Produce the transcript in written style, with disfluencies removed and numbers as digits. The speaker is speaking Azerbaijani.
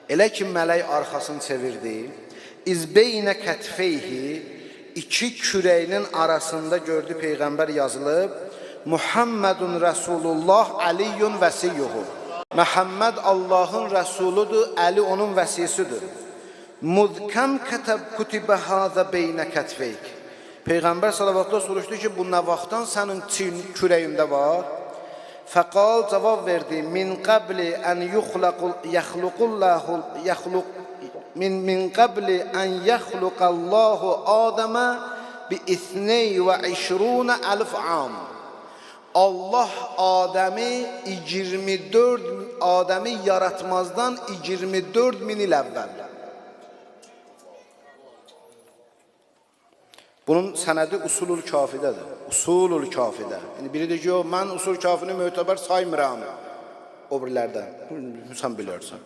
Elə ki mələk arxasını çevirdi, İzbeynə kətfeyhi, iki kürəyinin arasında gördü Peyğəmbər yazılıb, Muhammedun Resulullah Aliyyun vəsiyyuhu. Məhəmməd Allahın rəsuludur, Əli onun vəsisidir. Mudkəm kutibə hazə beynə kətfeyk. Peyğəmbər salavatullah soruşdu ki, bu nə vaxtdan sənin kürəyində var? Fəqal cavab verdi, min qəbli ən yəxluqallahu Adəmə bi isney və işrunə əlif am. Allah Adəmi yaratmazdan 24 min il əvvəl. Bunun sənədi Usulul Kafidədir. Usulul Kafidə. Yəni biri deyir ki, mən Usul Kafini mötəbər saymıram o birilərdən. Sən bilərsən.